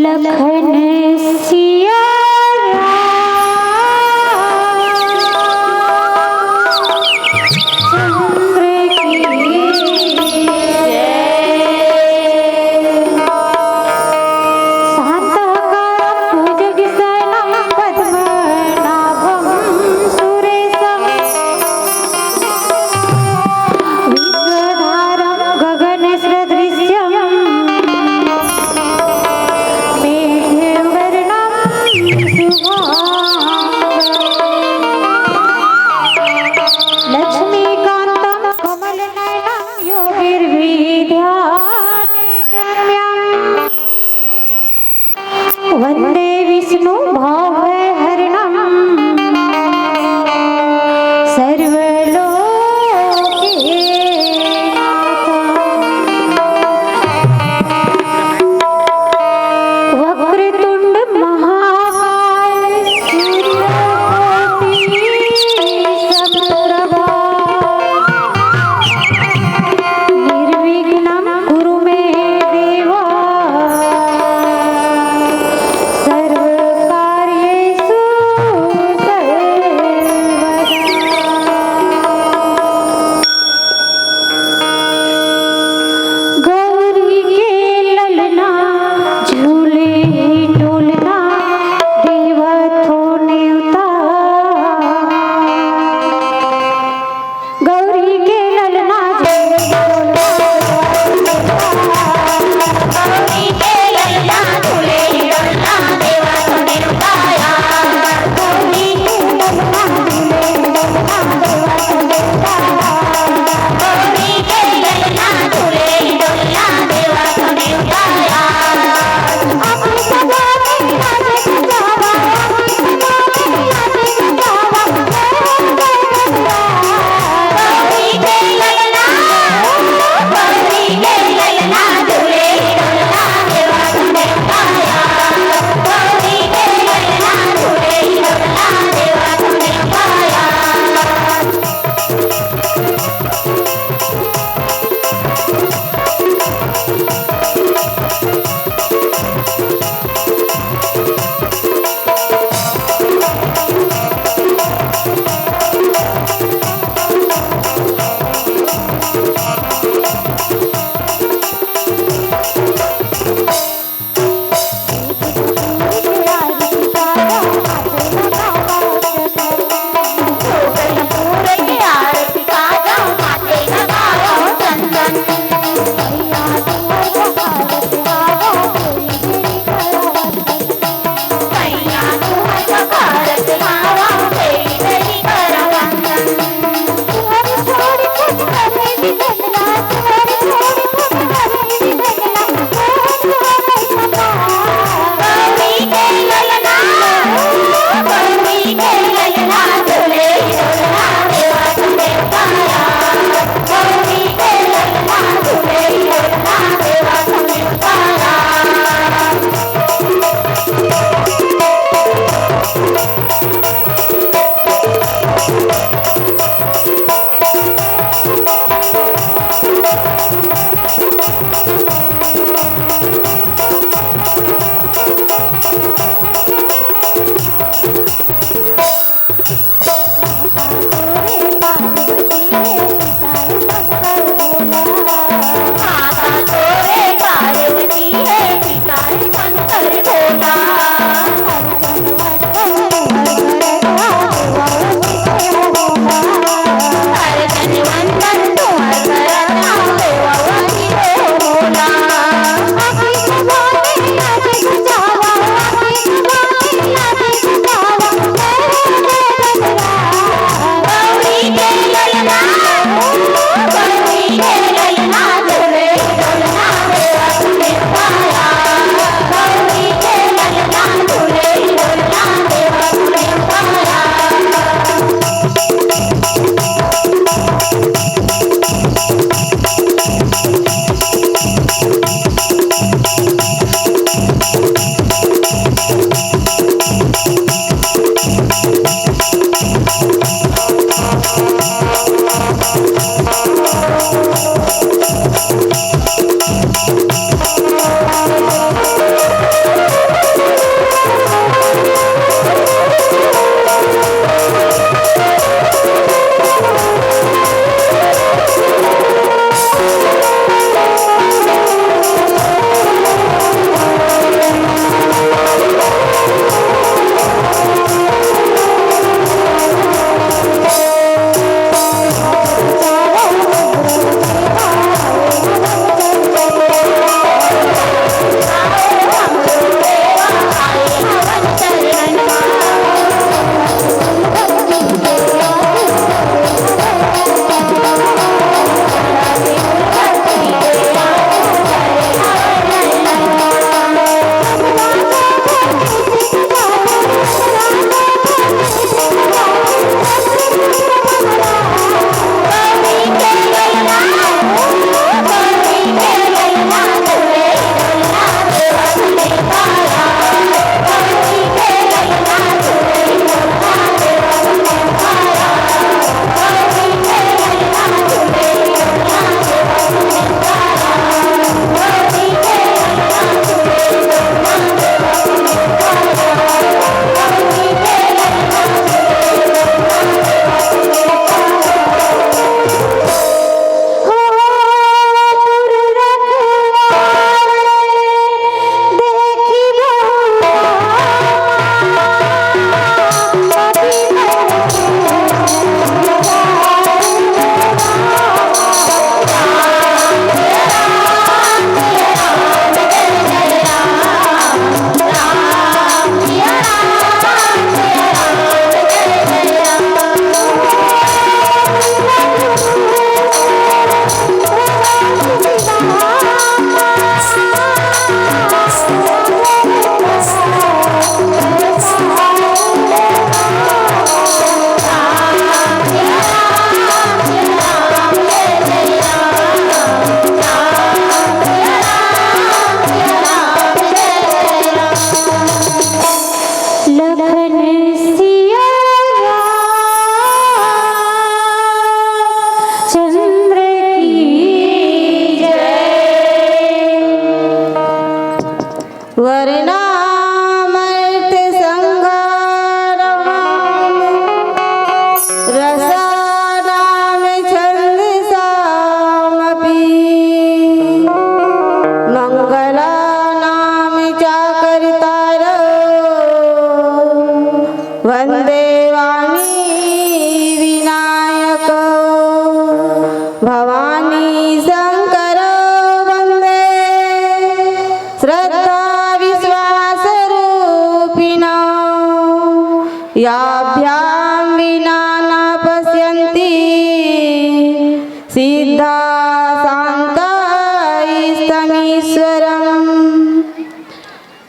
लखन सिया चंद्र की जय। शांताकारं भुजगशयनं पद्मनाभं सुरेशं विश्वधारं गगनसदृशं मेघवर्णं शुभांगं लक्ष्मीकान्तं कमलनयनं योगिर्विद्यानिगम्यं वन्दे विष्णु भावहरणं सर्वलोकनाथं। वक्रतुंड महाकाय सूर्यकोटि समप्रभा निर्विघ्नं कुरु मे देव सर्वकार्येषु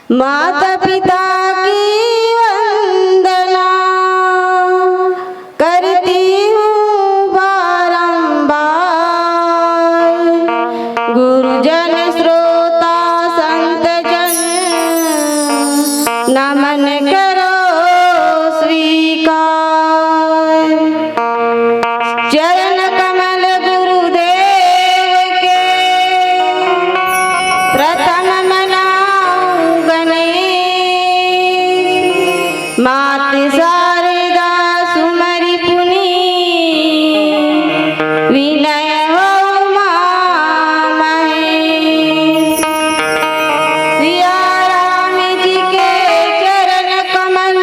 माता पिता की वंदना करती हूँ बारंबार, गुरुजन श्रोता संत जन नमन करो स्वीकार। चरण कमल गुरुदेव के प्रथम मनाऊं गणेश, मात शारदा सुमरि पुनि विनय हो मां महेश। सिया राम जी के चरण कमल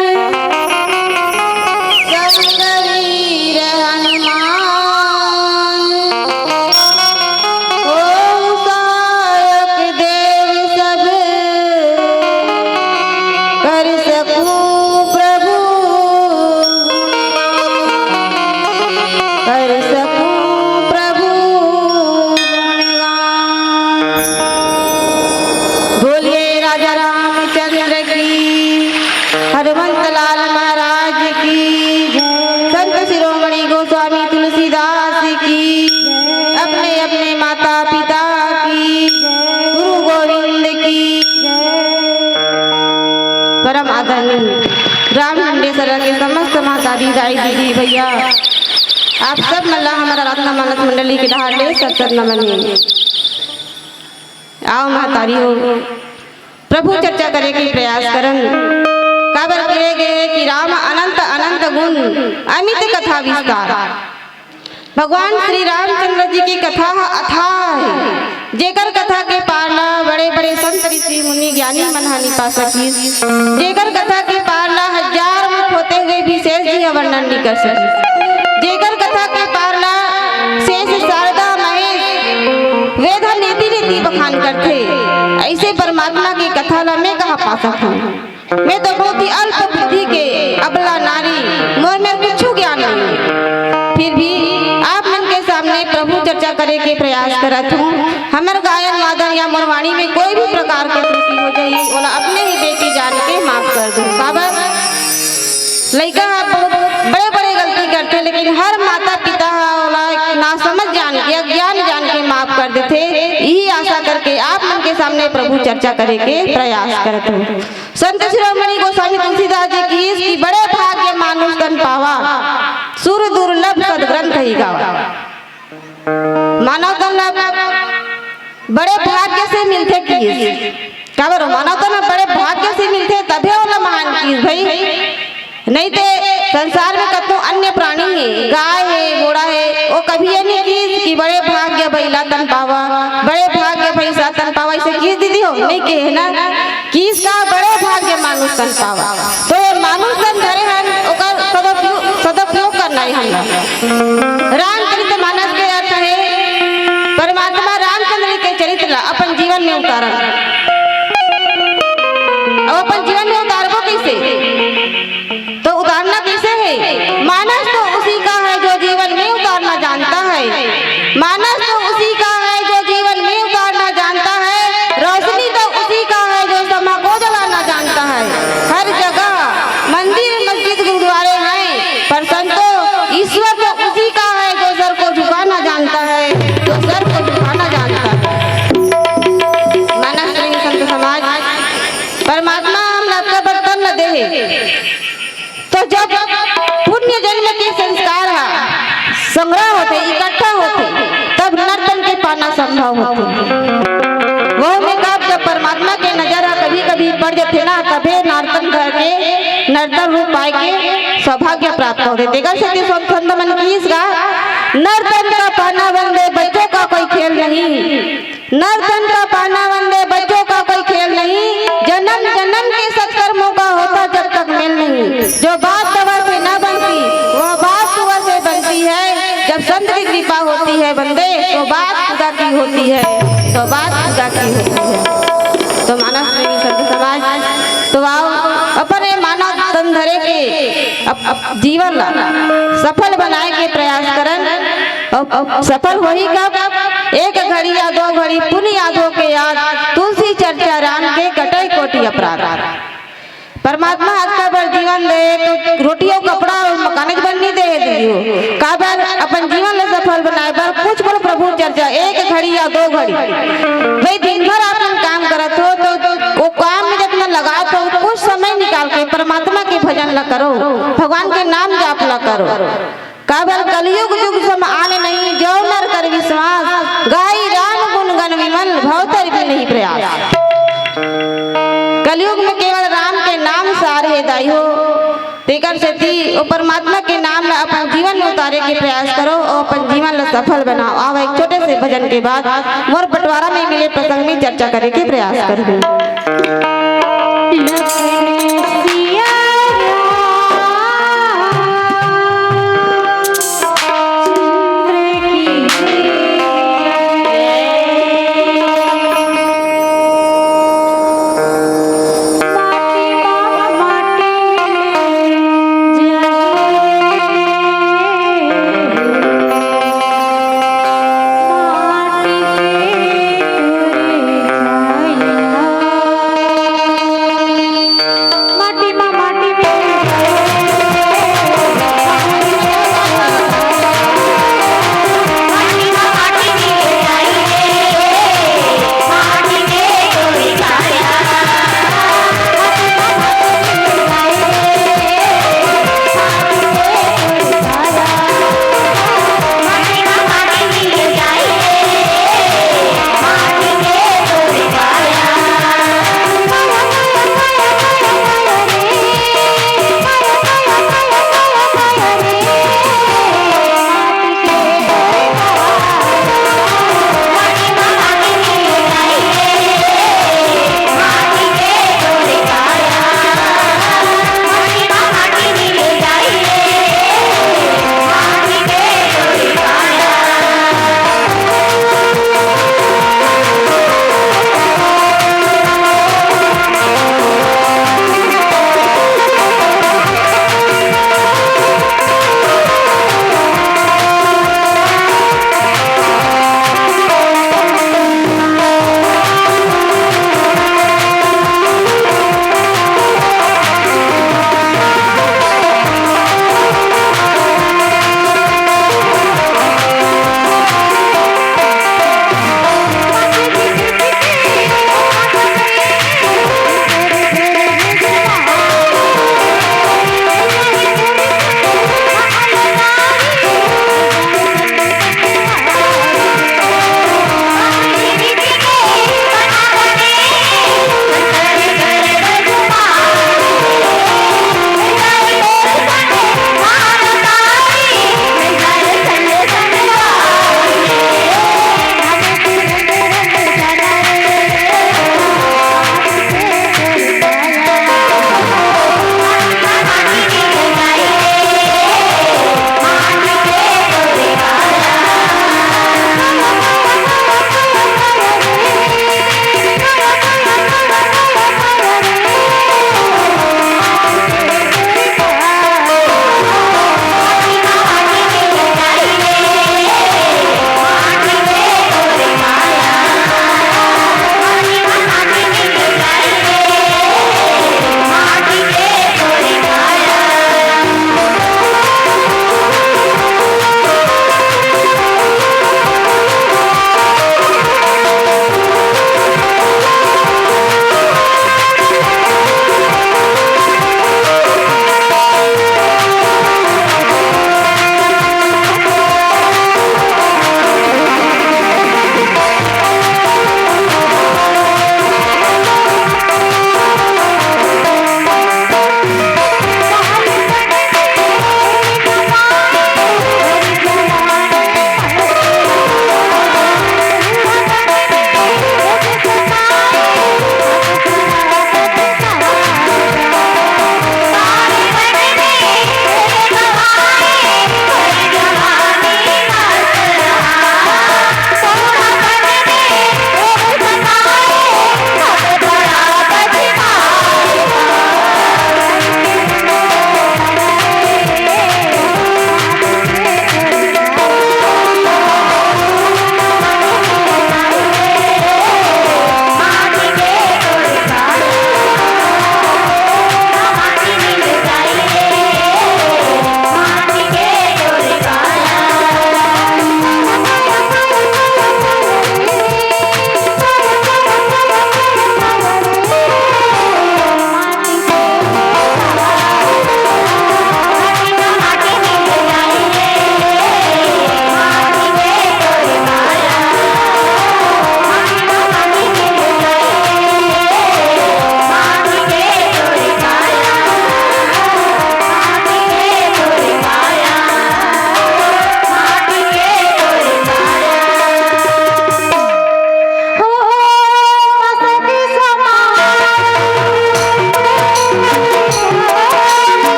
सब कबीर हनुमान, हो सहायक देव सब कर सकूं प्रभु, कर सकूं प्रभु गुणगान। बोलिए राजा रामचंद्र की, हनुमंत लाल महाराज की, संत शिरोमणि गोस्वामी तुलसीदास की, अपने अपने माता पिता की, गुरु गोविंद की। परम आदरणीय राम मंडेश्वर के समस्त माताजी दाई दीदी भैया, आप सब मल्ला हमारा रत्न मानस मंडली के ढाले सत्सर नमन। आओ महतारी हो प्रभु चर्चा करे के प्रयास करन। काबर कहे गए कि राम अनंत अनंत गुण अमित कथा विस्तार। भगवान श्री रामचंद्र जी की कथा अथाह है, जेकर कथा के पारला बड़े बड़े संत ऋषि मुनि ज्ञानी मनहानि पा सकी, जेकर कथा के पारला हजार मुख होते हुए भी शेष जी वर्णन नहीं कर सकी, जेकर कथा के पारला शेष शारदा महेश वेद नीति नीति बखान करते, ऐसे परमात्मा की कथा ला मैं कहाँ पा सकूं। मैं तो बहुत ही अल्प बुद्धि के अबला नारी, मोर में कुछ ज्ञान नहीं, फिर भी आप मन के सामने प्रभु चर्चा करे के प्रयास करत हूँ। हमर गायन वादन या मोरवाणी में कोई भी प्रकार के त्रुटि हो जाए, बोला अपने ही बेटी जान के माफ कर दो। काबर लड़का बहुत बड़े बड़े गलती करते, लेकिन हर माता पिता ना समझ जान के अज्ञान जान के माफ कर देते। यही आशा करके आप मन के सामने प्रभु चर्चा करे के प्रयास करते हूँ। संत शिरोमणि गोस्वामी तुलसीदास जी की इसकी बड़े भाग्य मानुष तन पावा, सुर दुर्लभ सदग्रंथ ही गावा। मानव तन बड़े भाग्य से मिलते की, काबर मानव तन बड़े भाग्य से मिलते तभी वाला महान चीज भाई, नहीं तो संसार में कतो अन्य प्राणी है, गाय है घोड़ा है, वो कभी ये नहीं कि बड़े भाग्य भैला तन पावा, बड़े भाग्य भैसा तन पावा, इसे किस दीदी हो नहीं के है ना, किसका बड़े भाग्य मानुष तन पावा। तो ये मानुष तन धरे हैं सदुपयोग करना है हम। रामचरित मानस के अर्थ है परमात्मा रामचंद्र के चरित्र अपन जीवन में उतारा। अब अपन जीवन में उतारबो कैसे, तो उतारना कैसे है? मानस तो उसी का है जो जीवन में उतारना जानता है, मानस तो उसी का है जो जीवन में उतारना जानता है, रोशनी तो उसी का है जो समा को जलाना जानता है। हर जगह मंदिर मस्जिद गुरुद्वारे हैं, पर संतो ईश्वर तो उसी का है जो सर को झुकाना जानता है, जो सर को झुकाना जानता है। मानस संत समाज परमात्मा हम लड़का बर्तन न दे, तो जब पुण्य जन्म के संस्कार संग्रह होते इकट्ठा होते तब नर्तन के पाना संभव होते। वो में कब जब परमात्मा के नजर कभी कभी पड़ जाते ना, तभी नर्तन धर के नर्तन रूप पाए के सौभाग्य प्राप्त होते। देखा सके छंद मन की इसका नर्तन का पाना वंदे बच्चों का कोई खेल नहीं, नर्तन का पाना वंदे बच्चों का कोई खेल नहीं, जन्म जन्म के सत्कर्मों का होता जब तक मेल नहीं। जो बात तवा से न बनती वह बात तुआ से बनती है, जब संत की कृपा होती है बंदे तो बात खुदा की होती है, तो बात खुदा की होती है। तो मानस नहीं संत समाज तो आओ अपने मानव तन धरे के जीवन सफल बनाए के प्रयास करन। सफल होही कब? एक घड़ी या दो घड़ी पुण्य यादों के याद तुलसी चर्चा राम के कटई कोटि ही अपराध। परमात्मा आजकल पर जीवन दे तो रोटियों कपड़ा और मकान बननी दे दियो काबर अपन जीवन ले सफल बनाए पर कुछ बोल प्रभु चर्चा एक घड़ी या 2 घड़ी भाई दिन भर अपन काम करत हो तो वो काम में जितना लगा तो कुछ समय निकाल के परमात्मा के भजन ला करो, भगवान के नाम जाप ला करो। काबर कलयुग युग सम आने नहीं जो नर कर विश्वास गाई राम गुण गण विमल भवतर भी नहीं प्रयास। कलयुग में केवल राम के नाम सारे दाई हो तेकर से थी वो परमात्मा के नाम ला अपन जीवन में उतारे के प्रयास करो और अपन जीवन ला सफल बनाओ। आओ एक छोटे से भजन के बाद मोर बंटवारा में मिले प्रसंग में चर्चा करे के प्रयास करूँ।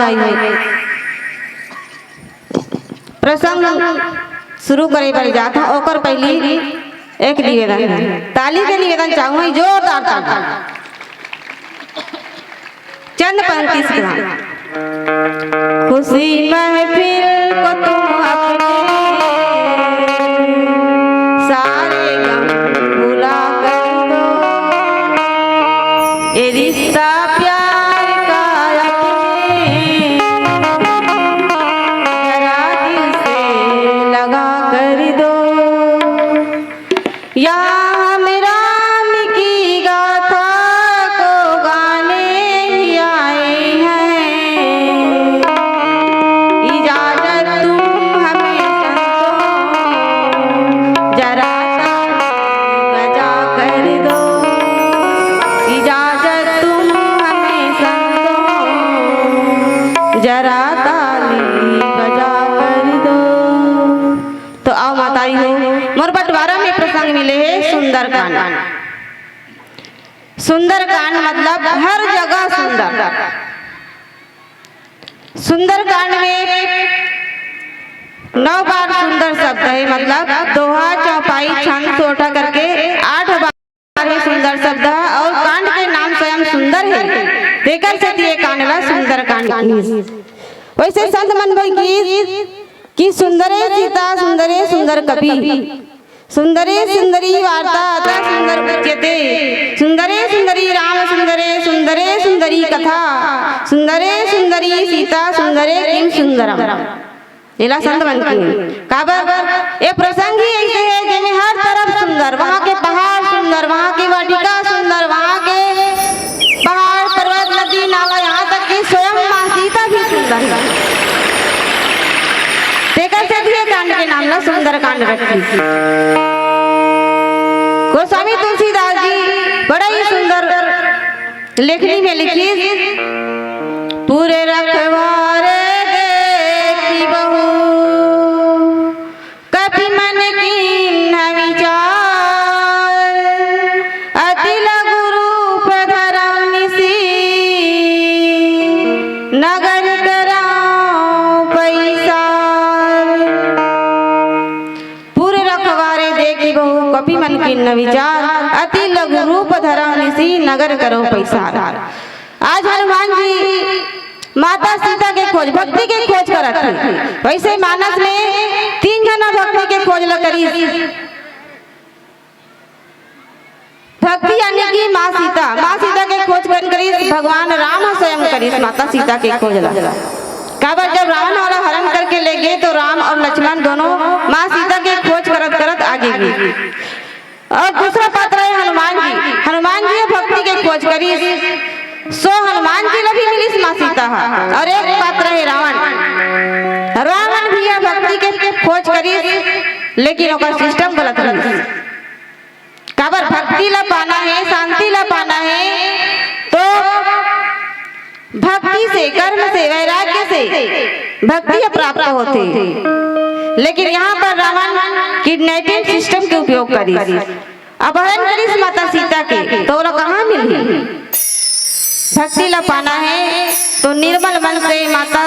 बताई है। प्रसंग शुरू करे पर जाता ओकर पहली एक निवेदन, ताली के निवेदन चाहूँ जोरदार ताली। चंद पंक्ति सुना। खुशी महफिल को तुम अपने सारे गम भुला कर दो, ये रिश्ता प्यार का अपने जरा दिल से लगा कर दो। यहाँ हम राम की गाथा को गाने ही आए हैं, इजाजत तुम हमें संतो जरा बजा कर दो, इजाजत तुम हमें संतो जरा ताली बजा कर दो। तो आओ माताई हो मोर बंटवारा में प्रसंग मिले है सुंदरकांड। सुंदरकांड मतलब हर जगह सुंदर। सुंदरकांड में 9 बार सुंदर शब्द है, मतलब दोहा चौपाई छंद सोटा करके 8 बार है सुंदर शब्द है, और कांड के नाम स्वयं सुंदर है, देकर से दिए कांडला सुंदरकांड। वैसे संत मन भाई की सुंदरे सीता सुंदरे सुंदर कपि, सुंदरे सुंदरी वार्ता अतः सुंदर उच्यते, सुंदरे सुंदरी राम सुंदरे सुंदरे सुंदरी कथा, सुंदरे सुंदरी सीता सुंदरे किम सुंदरम। लीला संत मन की काबर ये प्रसंग ही ऐसे है जिनमें हर तरफ सुंदर, वहाँ के पहाड़ सुंदर, वहाँ की वाटिका सुंदर, वहाँ के पहाड़ पर्वत नदी नाला, यहाँ तक कि स्वयं माँ सीता भी सुंदर है। देखकर से दिए कांड के नाम ला सुंदर कांड रखी। गोस्वामी तुलसीदास जी बड़ा ही सुंदर लेखनी में लिखी, पूरे रखवारे देखी बहू कपि मन कीन्ह विचार, अति लघु रूप धरऊ निसी नगर कराऊं पैसा। पूरे रखवारे देखी बहू कपि मन कीन्ह विचार, अति लघु रूप धरऊ निसी नगर करो पैसा। आज हनुमान जी माता सीता के खोज भक्ति के खोज करत थे। वैसे मानस में 3 जना भक्ति के खोज ल करी। भक्ति यानी कि माँ सीता के खोज करी, भगवान राम स्वयं करी माता सीता के खोज ला। काबर जब रावण वाला हरण करके ले गए तो राम और लक्ष्मण दोनों माँ सीता के खोज करत करत आगे गए। और दूसरा पात्र है हनुमान जी। हनुमान जी भक्ति के खोज करी, सो हनुमान जी भी मिली माँ सीता। और एक पात्र है रावण। रावण भी भक्ति के खोज करी, लेकिन ओकर सिस्टम गलत रही। काबर भक्ति ला पाना है, शांति ला पाना है, तो भक्ति से, कर्म से, वैराग्य से भक्ति प्राप्त होते। लेकिन यहाँ पर रावण किडनैपिंग सिस्टम के उपयोग करी, अपहरण करी माता सीता के, तो वो कहाँ मिली। भक्ति ला पाना है तो निर्मल मन से माता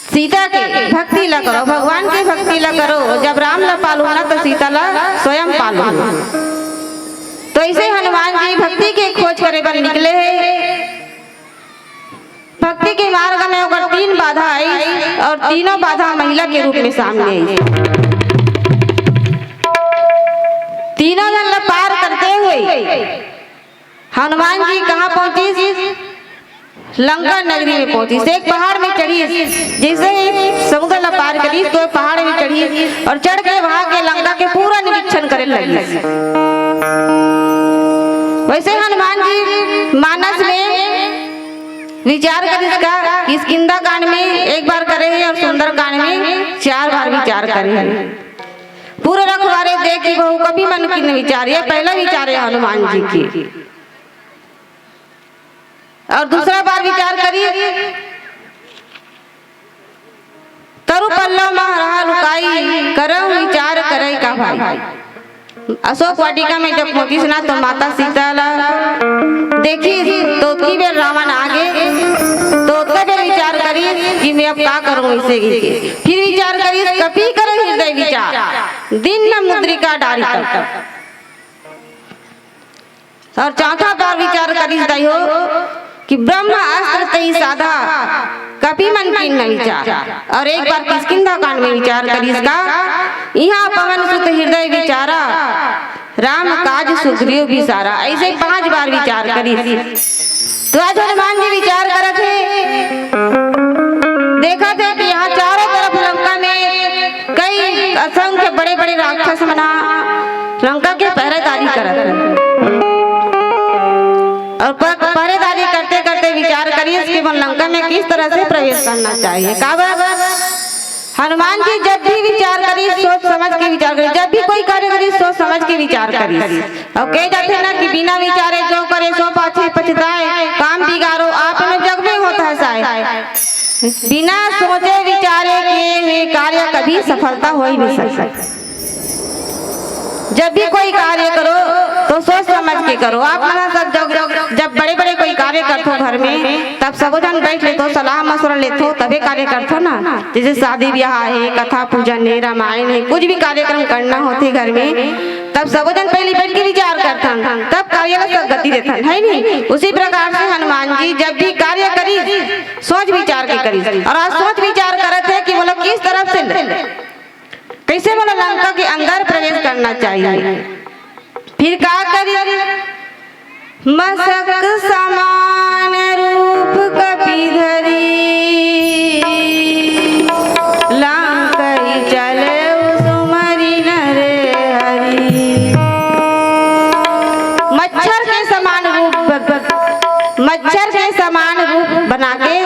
सीता के भक्ति ला करो, भगवान के भक्ति ला करो। जब राम ला पालो ना तो सीता ला स्वयं पालो। तो इसे हनुमान जी भक्ति के खोज करे पर निकले हैं। भक्ति के मार्ग में होकर 3 बाधा आई, और तीनों बाधा महिला के रूप में सामने आई। तीनों जन पार करते हुए हनुमान जी कहाँ पहुंची? लंका नगरी में पहुंची। से एक पहाड़ में चढ़ी, जैसे समुद्र ला पार करी तो पहाड़ में चढ़ी, और चढ़ के वहां के लंका के पूरा निरीक्षण करे लगी। वैसे हनुमान जी मानस में विचार कर इसका किष्किंधा कांड में 1 बार करे हैं, और सुंदर कांड में 4 बार विचार करे हैं। पूरे रखवारे देखी बहू कभी मन की न विचार, ये पहला विचार है हनुमान जी की। और दूसरा बार विचार करिए, तरु पल्लव मह रहा लुकाई, करऊ विचार करे का भाई। अशोक वाटिका में जब पहुंची ना तो माता सीता ला देखी, तो की बेर रावण आगे, तो उसका बेर विचार ऐसे ही फिर विचार करी कपि कर हृदय विचार दिन न मुद्रिका डारी तब। और चौथा बार विचार करी दई हो कि ब्रह्म अस्त्र तई साधा कपि मन की न विचार। और एक बार किष्किंधा कांड में विचार करी इसका यहाँ पवन सुत हृदय विचारा राम काज सुग्रीव भी सारा। ऐसे 5 बार विचार करी। तो आज हनुमान जी विचार करत थे, देखा थे कि यहाँ चारों तरफ लंका में कई असंख्य बड़े बड़े राक्षस बना लंका के पहरेदारी करत थे। और पहरेदारी करते करते विचार करिए कि लंका में किस तरह से प्रवेश करना चाहिए। हनुमान जी जब भी विचार करी सोच समझ के विचार करी, जब भी कोई कार्य करी सोच समझ के विचार करी। और कह जाते ना कि बिना विचारे जो करे सो पाछे पछताए, काम बिगाड़ो आप में जग में होता है साए। बिना सोचे विचारे के कार्य कभी सफलता हो ही नहीं सकता। जब भी कोई कार्य करो तो सोच समझ के करो। आप मना सब जब बड़े बड़े कोई कार्य करते हो घर में तब सब जन बैठ लेते हो, सलाह मशवरा लेते हो, तभी कार्य करते हो ना। जैसे शादी ब्याह है, कथा पूजन है, रामायण है, कुछ भी कार्यक्रम करना होते घर में तब सब जन पहले बैठ के विचार करते हैं, तब कार्य का गति देता है नहीं। उसी प्रकार से हनुमान जी जब भी कार्य करी सोच विचार के करी। और आज सोच विचार करते हैं कि बोलो किस तरफ से कैसे बोला लंका के अंदर प्रवेश करना चाहिए। फिर क्या करी मसक समान रूप कपिधरी लंकई चले सुमरी नर हरि। मच्छर के समान रूप बना के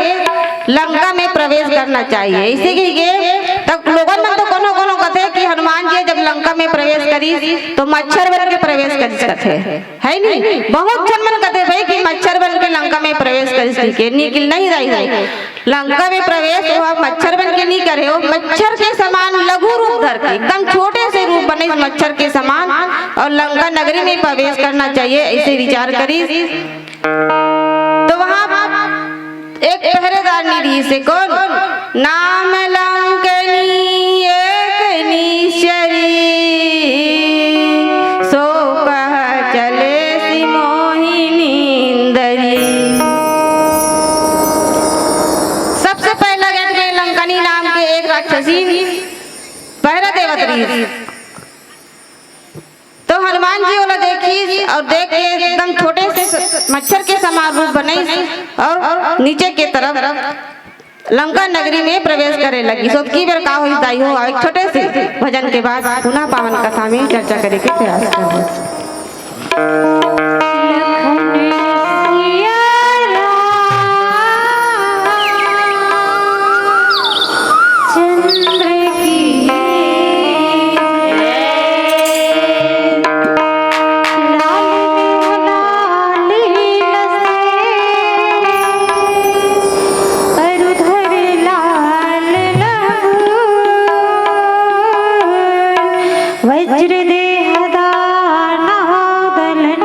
लंका में प्रवेश करना चाहिए। इसी के तब लोगों में तो कोनो कोनो कहते कि हनुमान जी जब लंका में प्रवेश करी तो मच्छर बन के प्रवेश करी सकते है नहीं। बहुत जन मन कहते भाई कि मच्छर बन के लंका में प्रवेश करी के निकल नहीं रही है। लंका में प्रवेश वो मच्छर बन के नहीं करे, हो मच्छर के समान लघु रूप धर के एकदम छोटे से रूप बने मच्छर के समान और लंका नगरी में प्रवेश करना चाहिए। ऐसे विचार करी तो वहां एक पहरेदार निधि से कौन नाम लंकनी एक निश्चरी सो कह चले सी मोहिनी इंदरी। सबसे पहला गेट में लंकनी नाम के एक राक्षसी पहरा देवत रही। तो हनुमान जी वाला देखी और देख के एकदम छोटे से मच्छर के समान रूप बने और नीचे के तरफ लंका नगरी में प्रवेश करे लगी। सो की बेर का होई दाई हो एक छोटे से भजन के बाद पुनः पावन कथा में चर्चा करे के प्रयास करें। वज्र देह दाना दलन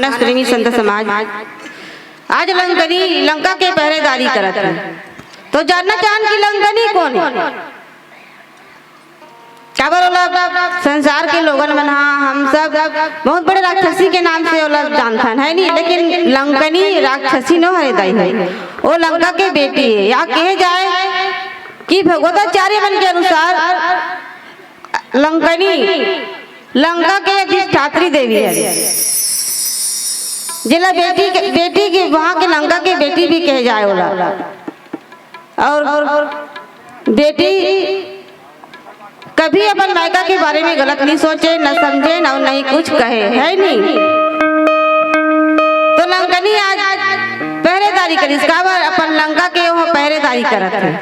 मानस प्रेमी संत समाज आज लंकनी लंका के पहरेदारी करत है। तो जानना चाहन की लंकनी कौन है? काबर ओला संसार के लोगन मन हम सब बहुत बड़े राक्षसी के नाम से ओला जानथन है नहीं, लेकिन लंकनी राक्षसी न है दाई है, वो लंका के बेटी है। या कहे जाए कि भगवताचार्य मन के अनुसार लंकनी लंका के अधिष्ठात्री देवी है, जिला बेटी के वहां के लंका के बेटी भी कहे जाए ओला। और बेटी कभी अपन मायका के बारे में गलत नहीं सोचे, न समझे, न नहीं कुछ कहे है नहीं। तो लंकनी आज पहरेदारी करी, अपन लंका के वो पहरेदारी करत है।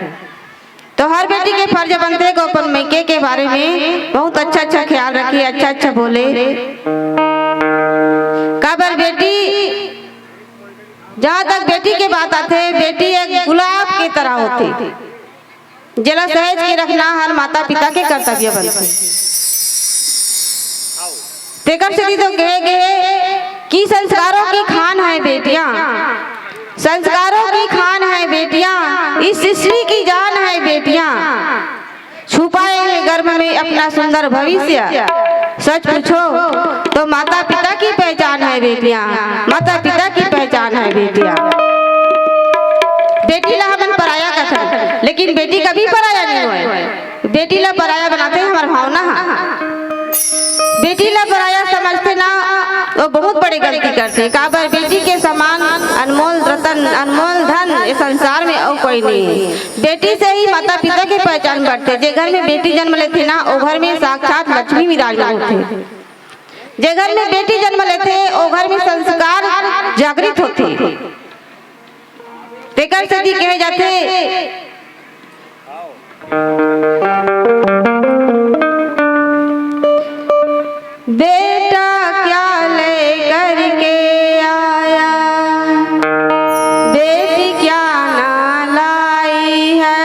तो हर बेटी के फर्ज बनते को अपन मायके के बारे में बहुत अच्छा ख्याल रखिए, अच्छा बोले। काबर बेटी जहाँ तक बेटी के बात आते, बेटी एक गुलाब की तरह होती, जला सहेज के रखना हर माता पिता के कर्तव्य बनते। तेकर से तो कहे गए कि संस्कारों की खान है बेटियां, संस्कारों की खान है बेटियां, इस सृष्टि की जान है बेटियां, छुपाए हैं गर्भ में अपना सुंदर भविष्य। सच पूछो तो माता पिता की पहचान है बेटियां, माता पिता की पहचान है बेटियां। बेटी ला हमन पराया कथन, लेकिन बेटी कभी पराया नहीं हुआ। बेटी ला पराया बनाते हमार भावना, बेटी ला पराया समझते ना, वो बहुत बड़ी गलती करते। काबर बेटी के समान अनमोल रतन, अनमोल धन इस संसार में और कोई नहीं। बेटी से ही माता पिता की पहचान बढ़ते। जे घर में बेटी जन्म लेते ना, वो घर में साक्षात लक्ष्मी विराजमान होते। जे घर में बेटी जन्म लेते, वो घर में संस्कार जागृत होते। तेकर सदी कहे जाते बेटा क्या ले करके आया, बेटी क्या ना लाई है,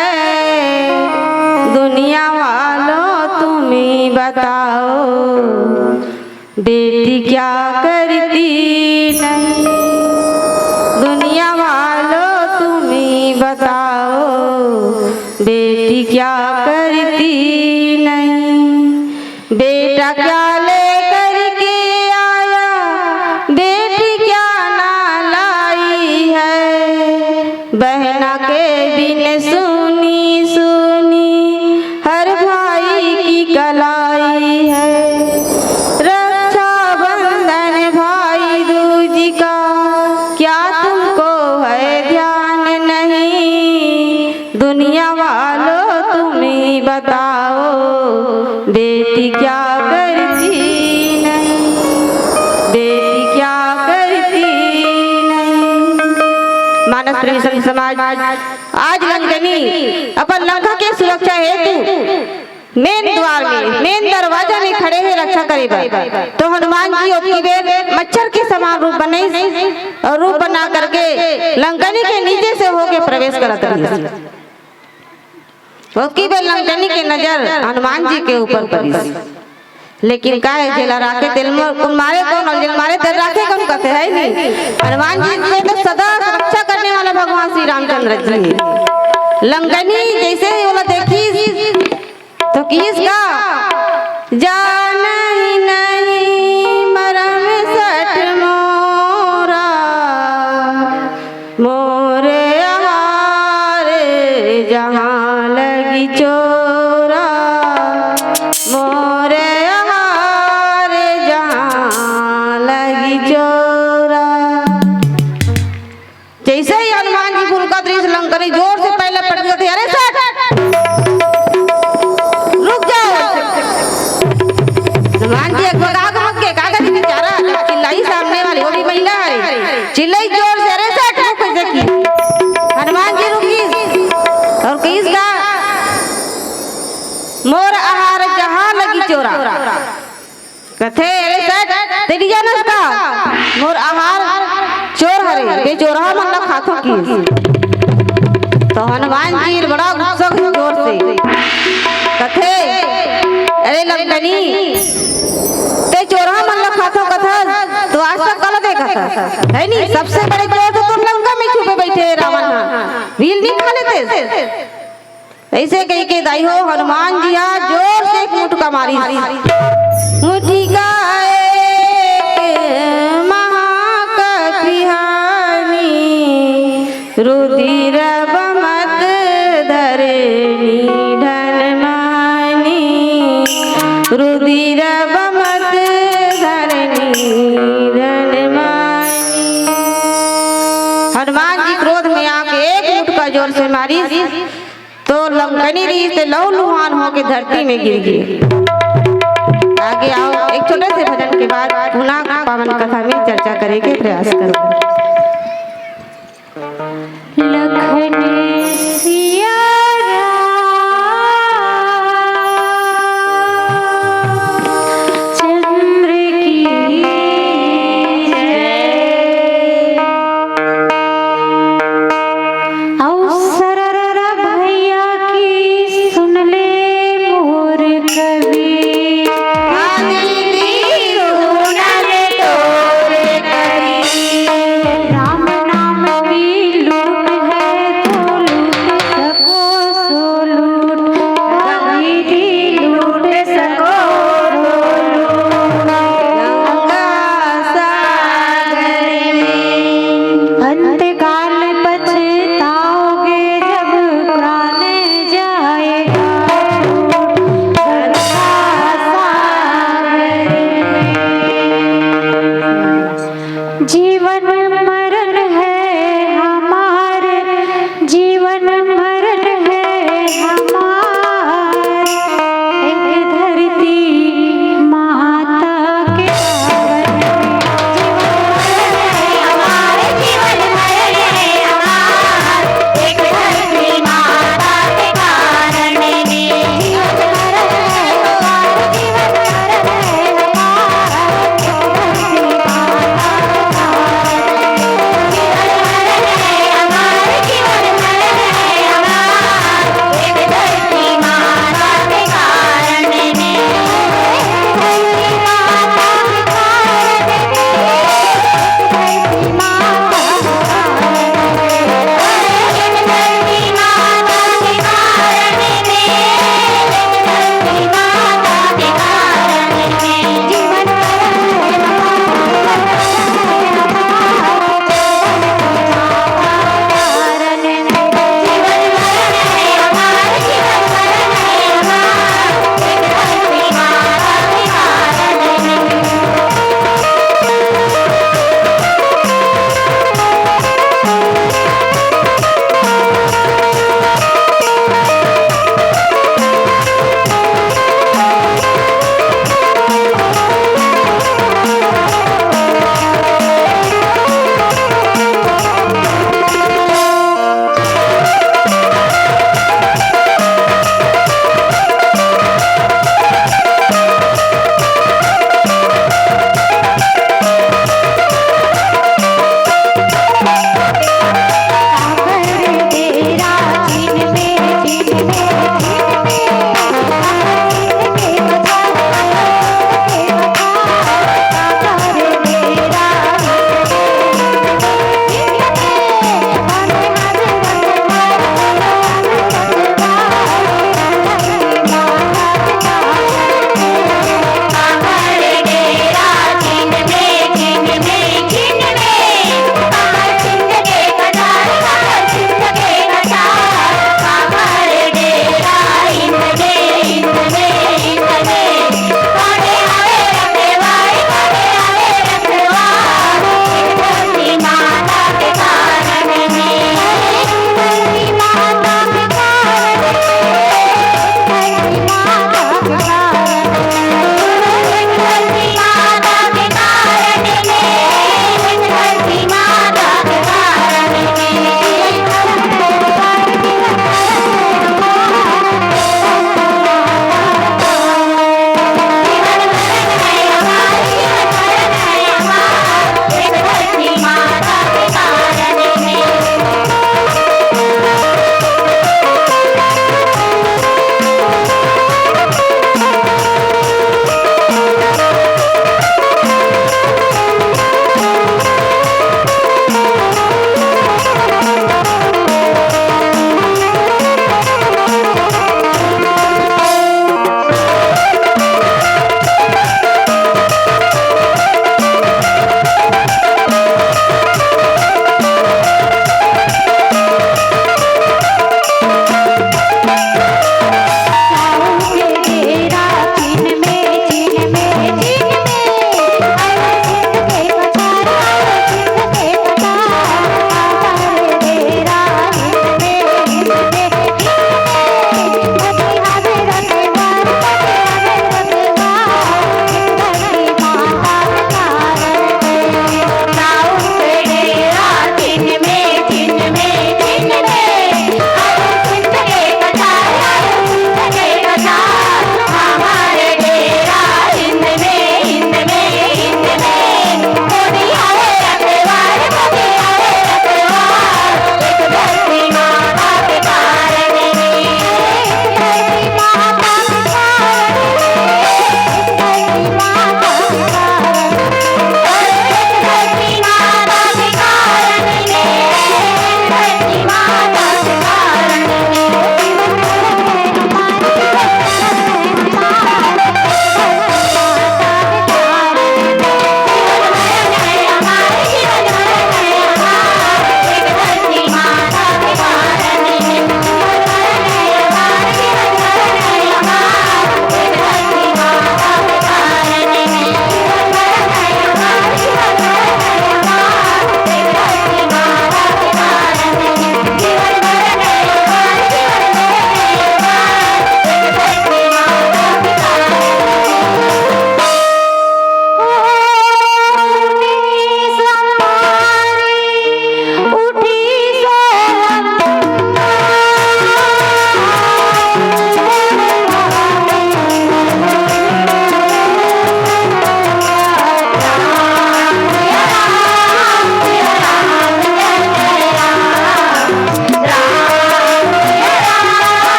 दुनिया वालों तुम ही बताओ, बेटी क्या करती नहीं, दुनिया वालों तुम ही बताओ, बेटी क्या करती नहीं। बेटा क्या ले करके आया, बेटी क्या ना लाई है, बहना के बिन सुनी सुनी हर भाई की कलाई है, रक्षा बंधन भाई दूज का क्या तुमको है ध्यान नहीं, दुनिया वालों तुम ही बताओ, बेटी क्या करती नहीं, बेटी क्या करती नहीं। मानस प्रेमी संत समाज आज लंकनी अपन लंका के सुरक्षा हेतु मेन द्वार में, मेन दरवाजा में खड़े हैं रक्षा करे। तो हनुमान जी ओकी बेर मच्छर के समान रूप बने और रूप बना करके लंकनी के नीचे से होके प्रवेश करत रही। ओकी बेर लंकनी के नजर हनुमान जी के ऊपर पड़ी, लेकिन का है जेला राखे तेल मारे कौन और जेल मारे तेल राखे कौन कहते है नहीं। हनुमान जी ने तो सदा रक्षा करने वाला भगवान श्री रामचंद्र जी। लंकनी जैसे ही बोला देखी तो किसका जान ही नहीं मरम सट मोरा, मोरे हारे जहाँ लगी चोरा, मोरे हारे जहाँ लगी चोरा। जैसे ही हनुमान जी फूल का दृश्य लंकनी जोर से पहले पड़ गए थे, अरे सट रुक जाओ। हनुमान जी एक भाग रुक के कागज बेचारा चिल्लाई सामने वाली वो भी महिला है, चिल्लाई जोर से, अरे सट रुक कैसे की। हनुमान जी रुकी और किसका मोर आहार जहाँ लगी चोरा, कथे अरे सट तेरी जानस का मोर आहार चोर हरे बे चोरा मन खाथो की। तो हनुमान जी बड़ा गुस्सा जोर से कथे अरे लंकनी ते चोरा मन खाथो होगा था तो आज तक कल देखा था है नहीं। सबसे बड़े चोर तो तुम लंका में छुपे बैठे हैं रावण। हाँ भील नहीं खा लेते ऐसे कही के दाई हो हनुमान जी आ जोर से एक मुटका मारी मुठी का रुधिर बमत धरणी ढलमानी रुधिर बमत धरणी ढलमानी। हनुमान जी क्रोध में आके एक मुटका जोर से मारी तो लंकनी री से लहू लुहान होके धरती में गिर गई। आगे आओ एक छोटे से भजन के बाद पुनः पावन कथा में चर्चा करेंगे। प्रयास करो। लखन सिया चंद्र की अवसर भैया की सुन ले मोर कवि राम नाम की लूट है तो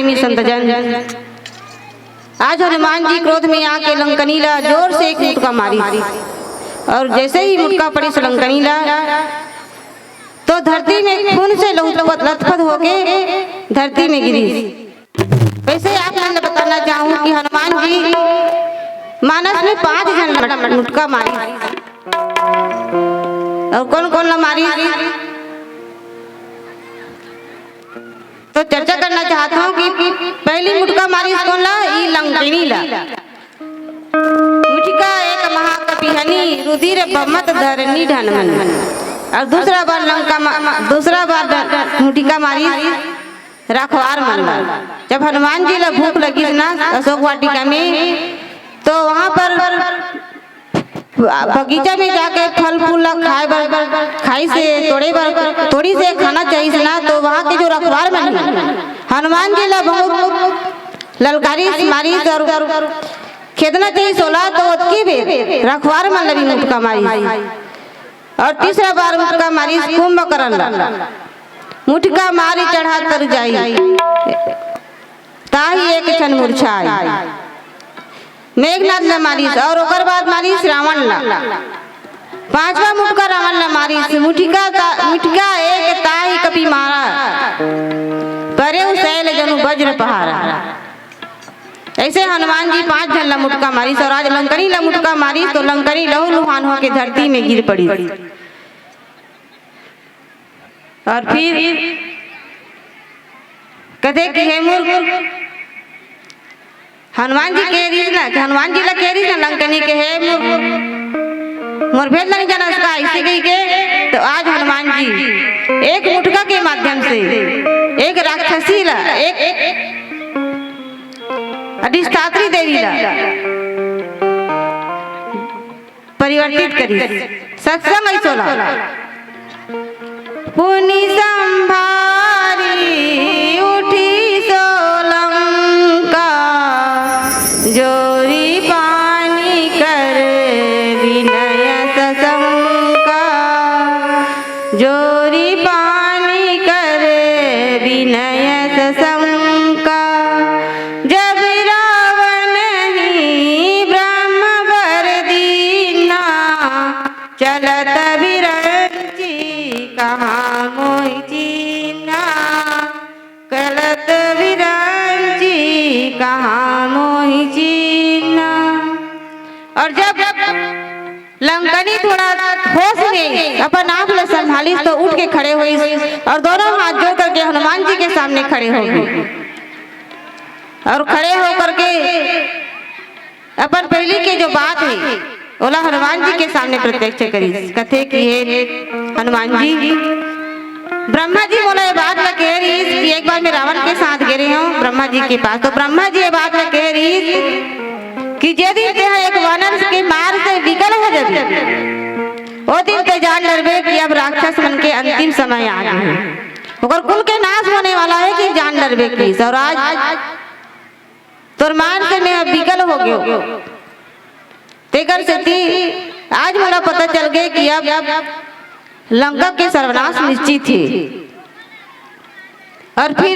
प्रेमी संतजन, आज हनुमान जी क्रोध में आके लंकनीला जोर से एक मुटका मारी और जैसे ही मुटका पड़ी लंकनीला तो धरती में खून से लथपथ होके धरती में गिरी। वैसे आप मैं बताना चाहूँ कि हनुमान जी मानस में 5 जन मुटका मारी और कौन कौन ला मारी तो चर्चा करना चाहता हूँ कि पहली मुटका मारी कौन ला, ई लंकिनी ला। मुटका एक महाकपि हनी रुधिर बमत धरनी ढनमन। और दूसरा बार मुटिका मारी रखवार मन। जब हनुमान जी ला भूख लगी ना अशोक वाटिका में तो वहाँ पर बगीचा में जाके फल फूल खाई से थोड़ी से खाना चाहिए ना तो वहाँ के जो रखवार मन हनुमान जी ला बहुत ललकारी मारी और खेदना चाहिए सोला तो उसकी भी रखवार मन लगी मुटका मारी। और तीसरा बार मुटका मारी कुंभकर्ण मुटका मारी चढ़ा तर जाई ताही एक क्षण मूर्छाई। मेघनाथ ने मारी और ओकर बाद मारी रावण ला। 5वां मुटका रावण ने मारी मुटका एक ताही कपि मारा करे शैल जनु वज्र पहारा। ऐसे हनुमान जी 5 जन ला मुटका मारी और आज लंकनी ला मुटका मारी तो लंकनी लहू लुहान होके धरती में गिर पड़ी। और फिर कथे कि हे मूर्ख हनुमान जी कह रही ना कि हनुमान जी ला कह रही ना लंकनी के हे मूर्ख मोर भेद नहीं जाना उसका ऐसे गई के। तो आज हनुमान जी एक मुटका के माध्यम से एक राक्षसी ला एक अधिष्ठात्री देवी ला परिवर्तित करी। सत्संग ऐसो ला पुनि संभारी उठी सोलंका जोरी पानी कर विनय सशंका जोरी पानी कर विनय सशंका। जब रावण ही ब्रह्म वर दीना चलत विरंची कहाँ मोहि चीना कलत विरंची कहाँ मोहि चीना। और जब लंकनी थोड़ा होश में अपन आप ले संभाली तो उठ के खड़े हुई और दोनों हाथ जोड़ करके हनुमान जी के सामने खड़े हो गए और खड़े होकर के अपन पहली के जो बात है ओला हनुमान जी के सामने प्रत्यक्ष करी। कथे कि हे हनुमान जी ब्रह्मा जी बोला ये बात मैं कह रही कि एक बार मैं रावण के साथ गिरी हूँ ब्रह्मा जी के पास। तो ब्रह्मा जी ये बात मैं कह रही कि यदि एक वानर के मार से विकल हो जाए वो दिन ते जान डरबे कि अब राक्षस मन के अंतिम समय आ गए और कुल के नाश होने वाला है कि जान डरबे की। और आज तोर मार से मैं विकल हो गयो तेकर से आज मुझे पता चल गया कि अब लंका के सर्वनाश निश्चित है। और फिर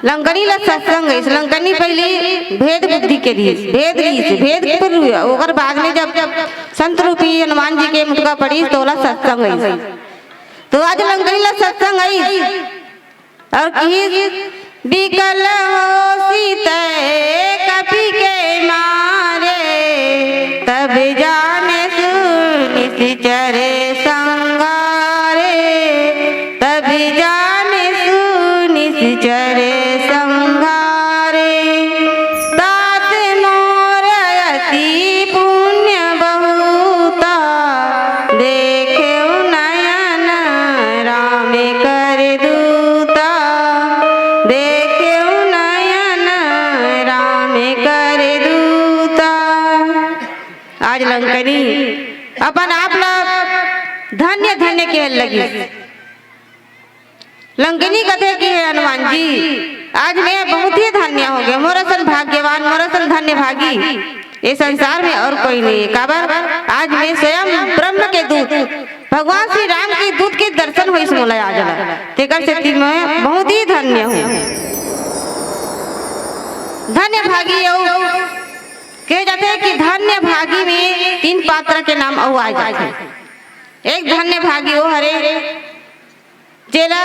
लंकनी ला सत्संग है लंकनी पहले भेद बुद्धि के लिए भेद फिर ओकर बाद में जब संत रूपी हनुमान जी के मुटका पड़ी तो ला सत्संग है। तो आज लंकनी ला सत्संग है और कि विकल हो सीते कपि के मारे तब जाने निश्चरे संगारे तब जाने निश्चरे संगारे। तात मोर अति पुण्य बहुता देखे नयन राम कर दूता देखे नयन राम कर दूता। आज लंकनी अपन आप धन्य धन्य के लगी लंकनी कथे की है हनुमान जी आज मैं बहुत ही धन्य हो गया मोरसन भाग्यवान मोरसन धन्य भागी ये संसार में और कोई नहीं है। काबर आज मैं स्वयं ब्रह्म के दूत भगवान श्री राम के दूत के दर्शन हुई मोला आ जाला तेकर से मैं बहुत ही धन्य हूँ। धन्य भागी कहे जाते हैं कि धन्य भागी में 3 पात्र के नाम और आ जाते। एक धन्य भागी वो हरे जेला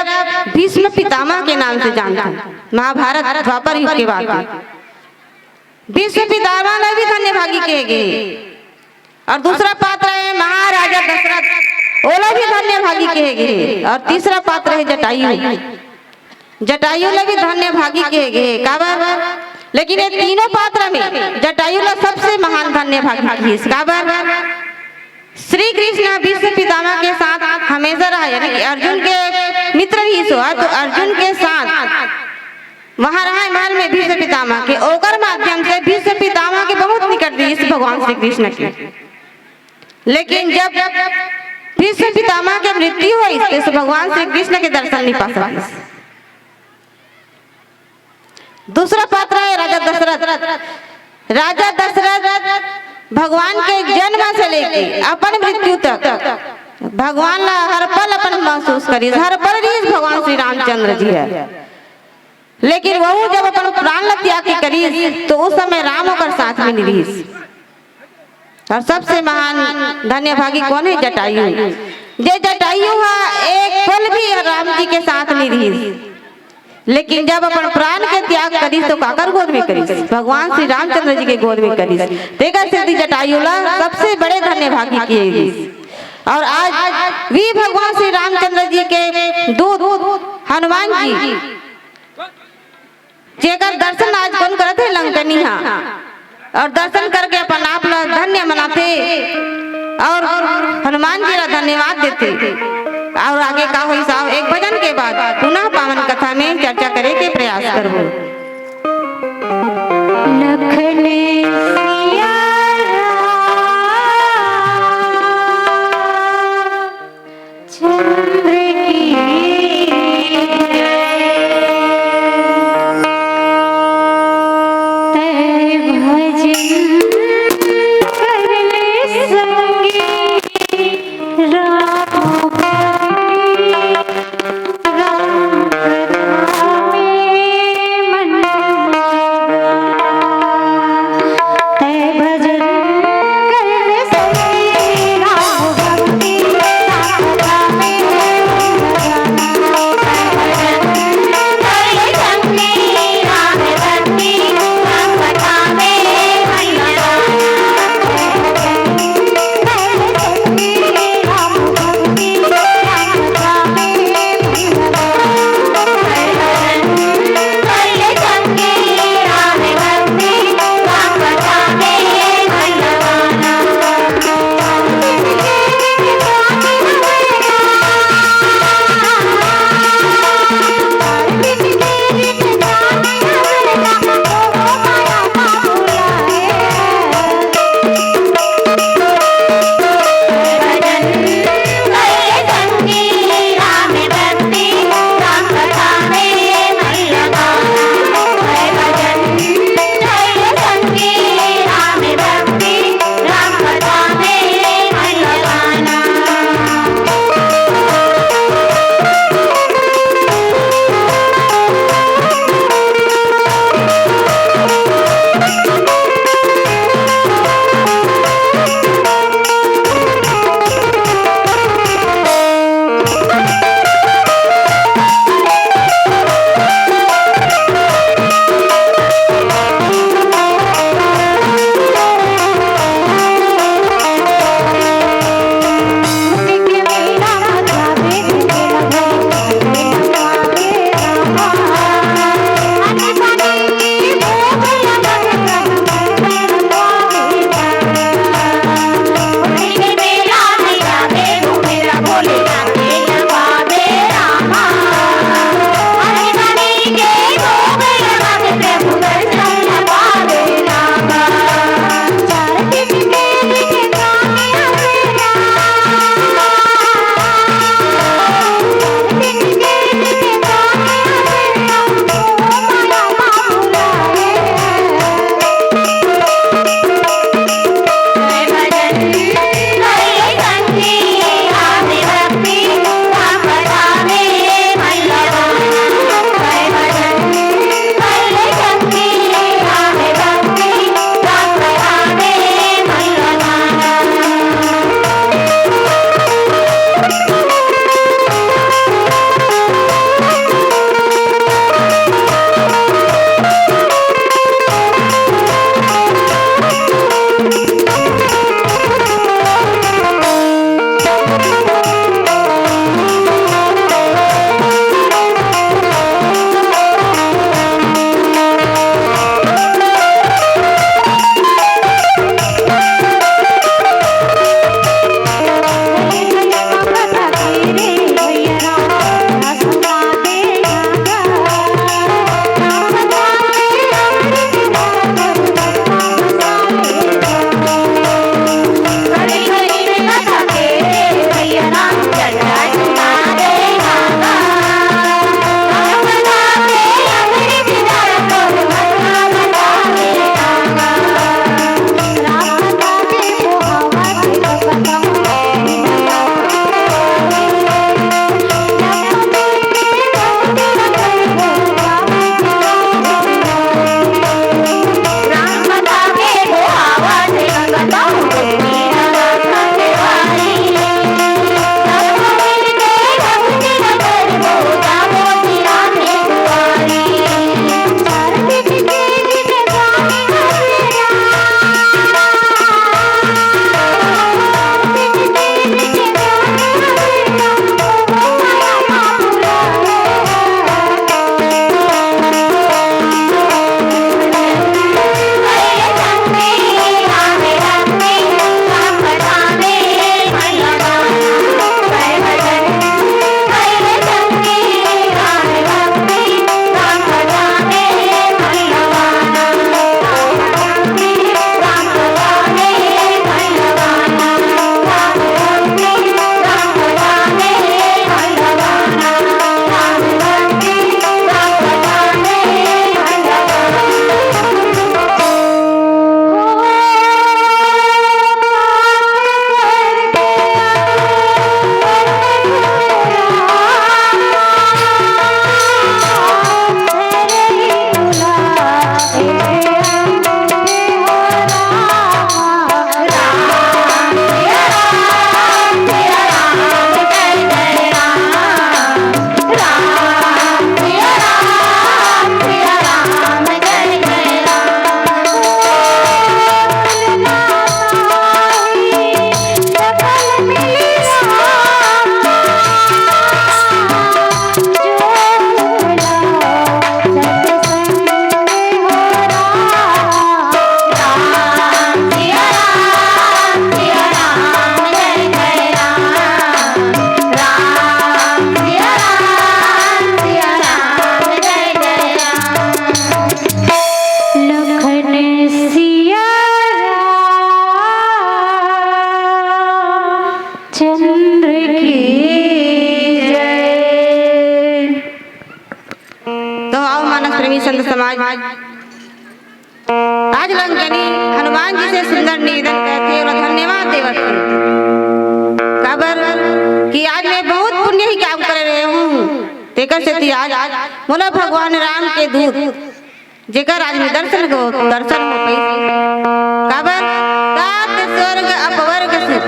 भीष्म पितामह के नाम से जानते हैं, महाभारत द्वापर युग के बाद भीष्म पितामह ने भी धन्य भागी कहे गए। और दूसरा पात्र है महाराजा दशरथ, ओला भी धन्य भागी कहे गए। और तीसरा पात्र है जटायु, जटायु ने भी धन्य भागी कहे गए। काबर लेकिन ये तीनों पात्र में जटायु ने सबसे महान धन्य भागी काबर श्री कृष्ण भीष्म पितामह के साथ हमेशा रहा, यानी कि अर्जुन के मित्र भी हुआ, तो अर्जुन के साथ वहां रहा महल में भीष्म पितामह के, ओकर माध्यम से भीष्म पितामह के बहुत निकट रही भगवान श्री कृष्ण के। लेकिन जब भीष्म पितामह के मृत्यु हुई तो भगवान श्री कृष्ण के दर्शन नहीं पा सके। दूसरा पात्र है राजा दशरथ। राजा दशरथ भगवान के जन्म से लेके अपन मृत्यु तक भगवान हर पल अपन महसूस करी, हर पल रीस भगवान श्री रामचंद्र जी है। लेकिन वह जब अपन प्राण त्याग करी तो उस समय राम होकर साथ में निरीस। और सबसे महान धन्य भागी कौन है? जटायु। जे जटायु एक पल भी राम जी के साथ नहीं रही, लेकिन जब अपन प्राण के त्याग करी तो काकर गोद में करी? भगवान श्री रामचंद्र जी के गोद में करी। तेकर से जटायु सबसे बड़े धन्य भागी किए। और आज भी भगवान श्री रामचंद्र जी के दूत हनुमान जी जेकर दर्शन आज कौन करते लंकनी और दर्शन करके अपन आप धन्य मनाते और हनुमान जी का धन्यवाद देते। और आगे का हुई साहब एक भजन के बाद पुनः पावन कथा में चर्चा करे के प्रयास करो। लखन सिया चंद्र की तय भजन कर ले संगी राम राम कथा में मन संत समाज आज लंकनी हनुमान जी से सुंदर निवेदन करते और धन्यवाद देवत खबर कि आज मैं बहुत पुण्य ही काम कर रहे हूँ तेकर से आज बोला भगवान राम के दूत जेकर आज में दर्शन हो पाई खबर तात स्वर्ग अपवर्ग सुख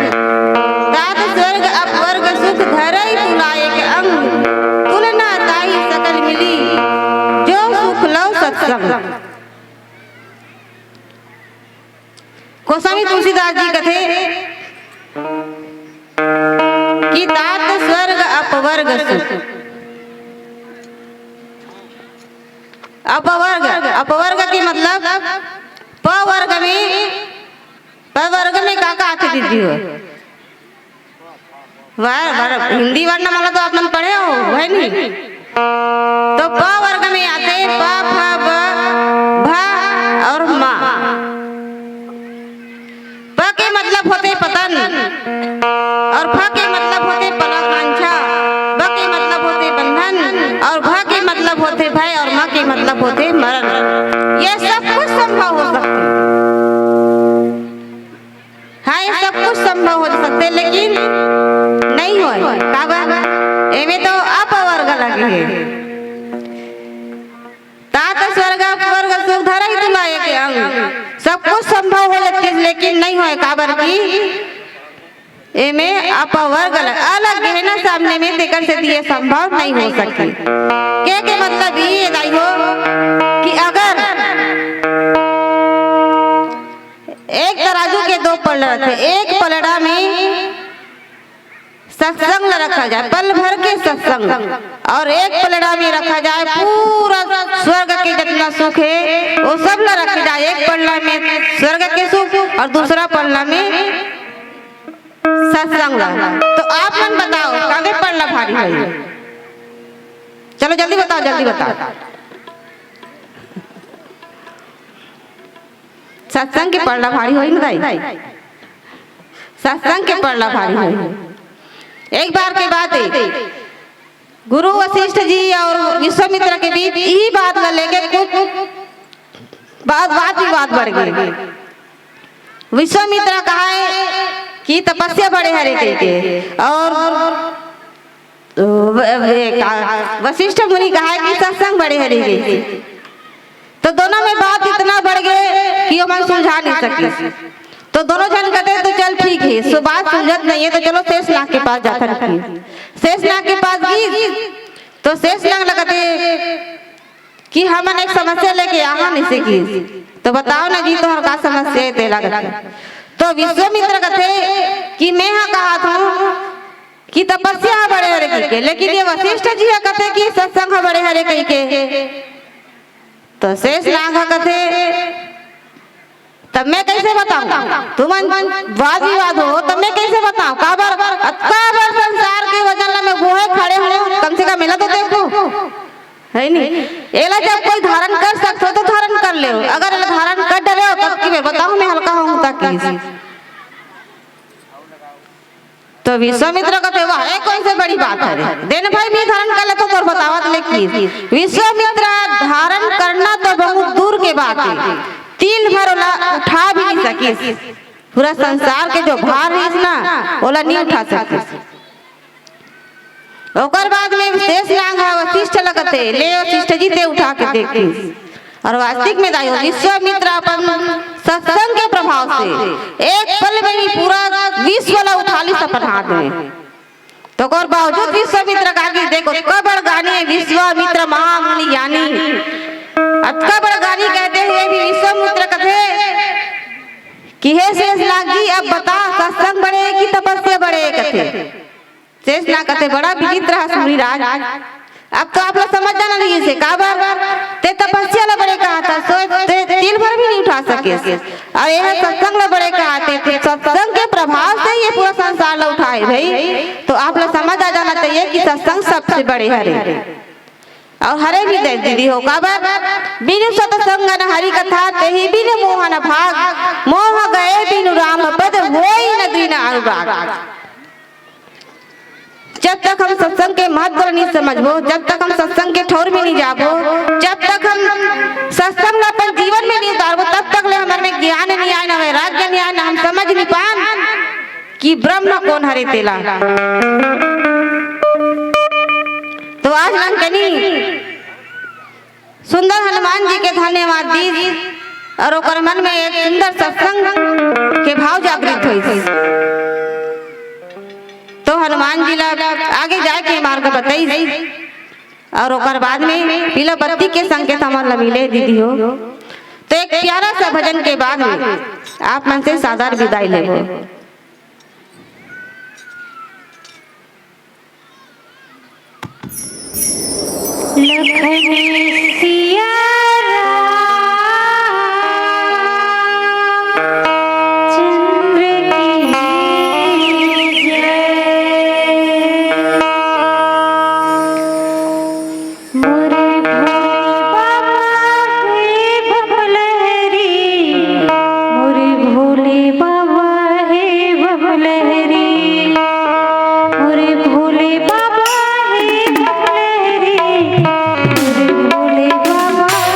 तात स्वर्ग अपवर्ग सुख धरई तुलाए के अंग तुलना ताई सकल मिली जो सुख लव सत्संग। गोस्वामी तुलसीदास जी कथे कि तात स्वर्ग अपवर्ग सुख अपवर्ग के मतलब पवर्ग में का आते दीदी हो हिंदी वर्ण वाला तो आप पढ़े हो है नहीं तो पवर्ग में आते प फ ब भ और मा। प के मतलब होते पतन और फ के मतलब होते पलाकांक्षा ब के मतलब होते बंधन और भ के मतलब होते भय और म के मतलब होते मरण। ये सब कुछ संभव हो सकते हाँ ये सब कुछ संभव हो सकते लेकिन नहीं हो एमे तो अपवर्ग लगे तात स्वर्ग अपवर्ग सुख धरा ही तुलाए के अंग सब कुछ संभव हो जाते लेकिन नहीं हो काबर की एमे अपवर्ग अलग है ना सामने में देकर से दिए संभव नहीं हो सकती के मतलब ये दाई हो कि अगर एक तराजू के दो पलड़ा थे एक पलड़ा में सत्संग रखा जाए पल भर के सत्संग और एक पलड़ा में रखा जाए पूरा स्वर्ग के जितना सुख है वो सब न रखा जाए एक पलड़ा में स्वर्ग के सुख और दूसरा पलड़ा में सत्संग तो आप मन बताओ काहे पलड़ा भारी है चलो जल्दी बताओ सत्संग के पलड़ा भारी होई ना सत्संग के पलड़ा भारी होई। एक बार की बात है गुरु वशिष्ठ जी और विश्वामित्र के बीच यही बात को लेकर कुछ बात बढ़ गई। विश्वामित्र कहा है कि तपस्या बड़े हरे के और वशिष्ठ मुनि कहा है कि सत्संग बड़े हरे के तो दोनों में बात इतना बढ़ गए कि वो सुलझा नहीं सके तो दोनों जन कहते तो चल ठीक है सो बात सुलझत नहीं है तो चलो शेषनाग के पास जाकर रखिए। शेषनाग के पास गई तो शेषनाग लगते कि हमन एक समस्या लेके आहा नहीं से की तो बताओ ना जी तो का समस्या है लगता तो विश्वामित्र कहते कि मैं हाँ कहा था कि तपस्या बड़े हरे के लेकिन ये वशिष्ठ जी कहते कि सत्संग बड़े हरे कही के तो शेषनाग कहते तब मैं कैसे बताऊं तुम वाद विवाद हो तब मैं कैसे बताऊं काबर संसार के वजन में गोहे खड़े हो कम से कम मिला तो देखो है नहीं एला जब कोई धारण कर सकते हो तो धारण कर ले अगर धारण कर डरे हो तब कि बताओ मैं हल्का हूं ताकि तो विश्वामित्र कहते वाह ये कौन से बड़ी बात है देन भाई भी धारण कर ले तो बतावत लेकिन विश्वामित्र धारण करना तो बहुत दूर के बात है तिल भर उठा भी नहीं सकी पूरा संसार के जो भार है ना ओला नहीं उठा सके ओकर बाद में शेषनाग वशिष्ठ लगते ले वशिष्ठ जी ते उठा के देखी और वास्तविक में दाई विश्वामित्र अपन सत्संग के प्रभाव से एक पल में ही पूरा विश्व वाला उठा ली अपन हाथ में तो और बावजूद विश्वामित्र का देखो कबड़ गाने विश्वामित्र महामुनि ज्ञानी अतका बड़ा गानी कहते हुए भी विश्वामित्र कथे कि हे शेषनाग जी अब बता सत्संग बड़े की तपस्या बड़े कथे शेषनाग कथे बड़ा विचित्र है सूरीराज अब तो आप लोग समझ जाना नहीं इसे काबर ते तपस्या ला बड़े कहा था सो तिल भर भी नहीं उठा सके और यह सत्संग ला बड़े कहा थे सत्संग के प्रभाव से ये पूरा संसार ला उठाए भाई तो आप लोग समझ आ जाना चाहिए कि सत्संग सबसे बड़े हरे और हरे भी दे दीदी हो काबर बिनु सत्संग न हरि कथा तेहि बिनु मोहन भाग मोह गए बिनु राम पद होई न दीन अनुराग जब तक हम सत्संग के महत्व नहीं समझबो, जब तक हम सत्संग के ठौर में नहीं जाबो, जब तक हम सत्संग ला अपन जीवन में नहीं उतारबो, तब तक ले हमारे में ज्ञान नहीं आए, ना वैराग्य नहीं आए, ना हम समझ नहीं पान कि ब्रह्म कौन हरे तेला। तो आज हम कनी सुंदर हनुमान जी के धन्यवाद दी और ओकर मन में एक सुंदर सत्संग के भाव जागृत हुई। तो हनुमान जी ला आगे जाए के मार्ग बताई और ओकर बाद में पीला बत्ती के संकेत हमारा मिले दीदी हो। तो एक प्यारा सा भजन के बाद में आप मन से सादर विदाई लेबो। लखन सिया भोले बाबा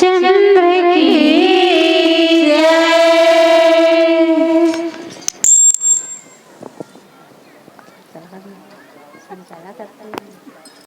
चंद्र की